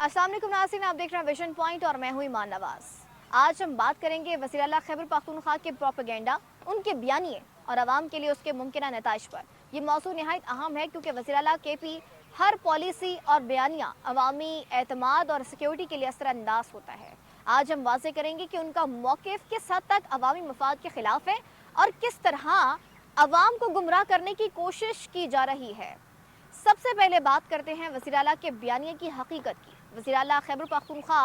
अस्सलाम वालेकुम नाज़रीन, आप देख रहे हैं विजन पॉइंट और मैं हूं ईमान नवाज। आज हम बात करेंगे वज़ीर आला खैबर पख्तूनख्वा के प्रोपेगेंडा, उनके बयानिए और आवाम के लिए उसके मुमकिन नताइज पर। ये मौजू नहायत अहम है क्योंकि वज़ीर आला KP हर पॉलिसी और बयानिया अवामी एतमाद और सिक्योरिटी के लिए असरअंदाज होता है। आज हम वाज़े करेंगे कि उनका मौक़िफ़ किस हद तक अवामी मफाद के खिलाफ है और किस तरह अवाम को गुमराह करने की कोशिश की जा रही है। सबसे पहले बात करते हैं वज़ीर आला के बयानिए की हकीकत की। वज़ीर आला खैबर पख्तूनख्वा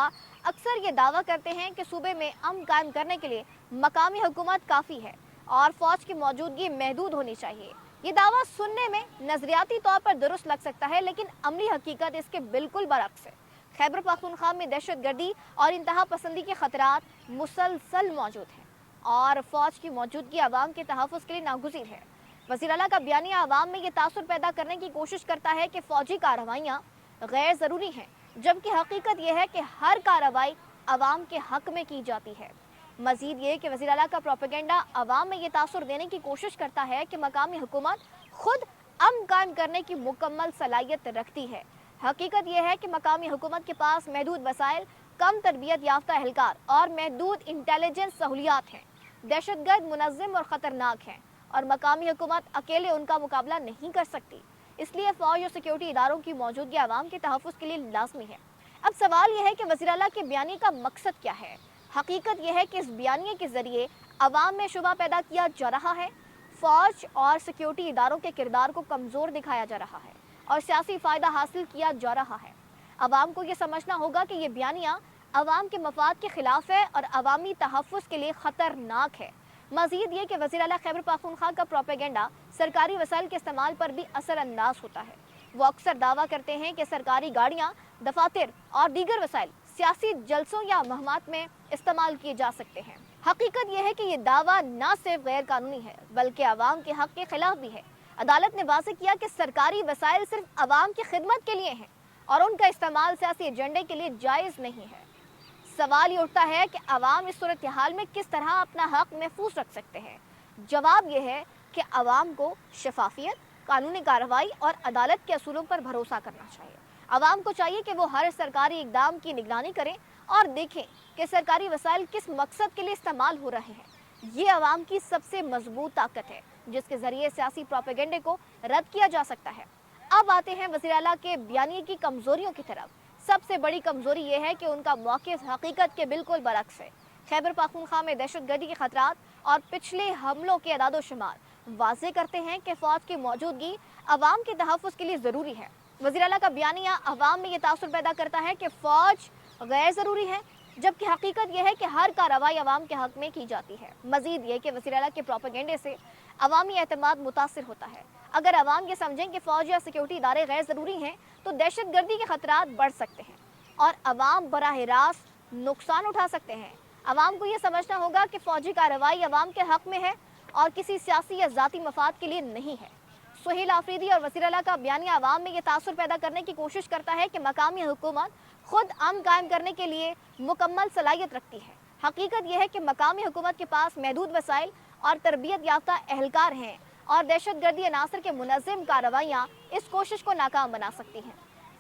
अक्सर ये दावा करते हैं कि सूबे में अमन कायम करने के लिए मकामी हुकूमत काफ़ी है और फ़ौज की मौजूदगी महदूद होनी चाहिए। ये दावा सुनने में नज़रियाती तौर पर दुरुस्त लग सकता है, लेकिन अमली हकीकत इसके बिल्कुल बरअक्स है। खैबर पख्तूनख्वा में दहशत गर्दी और इंतहा पसंदी के खतरात मुसलसल मौजूद हैं और फ़ौज की मौजूदगी आवाम के तहफ़्फ़ुज़ के लिए नागुज़ीर है। वज़ीर आला का बयानिया आवाम में ये तासुर पैदा करने की कोशिश करता है कि फ़ौजी कार्रवाइयाँ गैर ज़रूरी हैं, जबकि हकीकत यह है कि हर कार्रवाई आवाम के हक में की जाती है। मज़ीद ये कि वज़ीर आला का प्रोपेगेंडा आवाम में ये तासुर देने की कोशिश करता है कि मकामी हुकूमत खुद अमन कायम करने की मुकम्मल सलाहियत रखती है। हकीकत यह है कि मकामी हुकूमत के पास महदूद वसाइल, कम तरबियत याफ्ता एहलकार और महदूद इंटेलिजेंस सहूलियात हैं। दहशतगर्द मुनज़्ज़म और ख़तरनाक हैं और मकामी हुकूमत अकेले उनका मुकाबला नहीं कर सकती। इसलिए फ़ौज और सिक्योरिटी इदारों की मौजूदगी आवाम के तहफ़्फ़ुज़ के लिए लाज़मी है। अब सवाल यह है कि वज़ीर आला के बयानिए का मकसद क्या है। हकीकत यह है कि इस बयानिए के ज़रिए आवाम में शुबा पैदा किया जा रहा है, फ़ौज और सिक्योरिटी इदारों के किरदार को कमज़ोर दिखाया जा रहा है और सियासी फ़ायदा हासिल किया जा रहा है। आवाम को ये समझना होगा कि ये बयानिया आवाम के मफाद के खिलाफ है और अवामी तहफ़्फ़ुज़ के लिए ख़तरनाक है। मज़ीद ये कि वज़ीर आला खैबर पख्तूनख्वा का प्रोपेगेंडा सरकारी वसाइल के इस्तेमाल पर भी असरअंदाज होता है। वो अक्सर दावा करते हैं कि सरकारी गाड़ियाँ, दफातर और दीगर वसाइल सियासी जलसों या मुहिमात में इस्तेमाल किए जा सकते हैं। हकीकत यह है कि ये दावा न सिर्फ गैर कानूनी है बल्कि आवाम के हक के खिलाफ भी है। अदालत ने वाज़ेह किया कि सरकारी वसाइल सिर्फ आवाम की खिदमत के लिए हैं और उनका इस्तेमाल सियासी एजेंडे के लिए जायज़ नहीं है। सवाल ये उठता है कि अवाम इस सूरत हाल में किस तरह अपना हक महफूज रख सकते हैं। जवाब यह है कि अवाम को शफाफियत, कानूनी कार्रवाई और अदालत के असूलों पर भरोसा करना चाहिए। अवाम को चाहिए कि वो हर सरकारी इकदाम की निगरानी करें और देखें कि सरकारी वसाइल किस मकसद के लिए इस्तेमाल हो रहे हैं। ये अवाम की सबसे मजबूत ताकत है जिसके ज़रिए सियासी प्रोपेगेंडे को रद्द किया जा सकता है। अब आते हैं वज़ीर आला के बयानिए की कमज़ोरियों की तरफ। सबसे बड़ी कमज़ोरी यह है कि उनका मौक़िफ़ हकीकत के बिल्कुल बरअक्स है। खैबर पख्तूनख्वा में दहशतगर्दी के खतरात और पिछले हमलों के अदाद-ओ-शुमार वाज़ेह करते हैं कि फ़ौज की मौजूदगी आवाम के तहफ़्फ़ुज़ के लिए ज़रूरी है। वज़ीर आला का बयानिया आवाम में ये तासुर पैदा करता है कि फ़ौज गैर ज़रूरी है, जबकि हकीकत यह है कि हर कार्रवाई आवाम के हक में की जाती है। मज़ीद ये कि वज़ीर आला के प्रोपेगेंडे से अवामी एतमाद मुतासिर होता है। अगर आवाम ये समझें कि फ़ौज या सिक्योरिटी इदारे गैर ज़रूरी हैं तो दहशत गर्दी के खतरात बढ़ सकते हैं और अवाम बराह रास्त नुकसान उठा सकते हैं। अवाम को ये समझना होगा कि फ़ौजी कार्रवाई अवाम के हक में है और किसी सियासी या ज़ाती मफाद के लिए नहीं है। सुहेल आफरीदी और वज़ीर आला का बयानिया अवाम में ये तासुर पैदा करने की कोशिश करता है कि मकामी हुकूमत खुद अमन कायम करने के लिए मुकम्मल सलाहियत रखती है। हकीकत यह है कि मकामी हुकूमत के पास महदूद वसाइल और तरबियत याफ्ता एहलकार हैं और दहशत गर्दी अनासर के मुनज़्ज़म कार्रवाइयाँ इस कोशिश को नाकाम बना सकती हैं।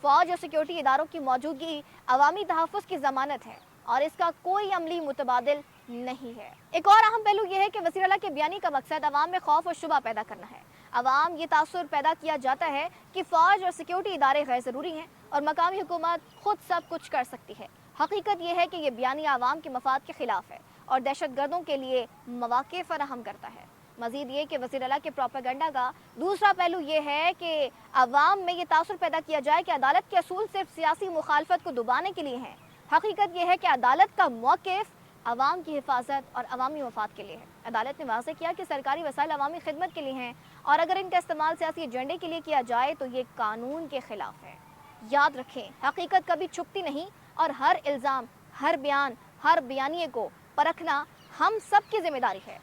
फ़ौज और सिक्योरिटी इदारों की मौजूदगी अवामी तहफ़्फ़ुज़ की ज़मानत है और इसका कोई अमली मुतबादिल नहीं है। एक और अहम पहलू यह है कि वज़ीर आला के बयानी का मकसद अवाम में खौफ और शुबा पैदा करना है। अवाम ये तासुर पैदा किया जाता है कि फ़ौज और सिक्योरिटी इदारे गैर ज़रूरी हैं और मकामी हुकूमत खुद सब कुछ कर सकती है। हकीकत यह है कि यह बयानी आवाम के मफाद के खिलाफ है और दहशत गर्दों के लिए मौक़े फराहम करता है। मज़ीद ये कि वज़ीर आला के प्रोपेगेंडा का दूसरा पहलू ये है कि अवाम में ये तासुर पैदा किया जाए कि अदालत के असूल सिर्फ सियासी मुखालफत को दबाने के लिए हैं। हकीकत यह है कि अदालत का मौक़िफ़ अवाम की हिफाजत और अवामी मफाद के लिए है। अदालत ने वाज़ेह किया कि सरकारी वसाइल अवामी खिदमत के लिए हैं और अगर इनका इस्तेमाल सियासी एजेंडे के लिए किया जाए तो ये कानून के खिलाफ है। याद रखें, हकीकत कभी छुपती नहीं और हर इल्ज़ाम, हर बयान, हर बयानिए को परखना हम सब की जिम्मेदारी है।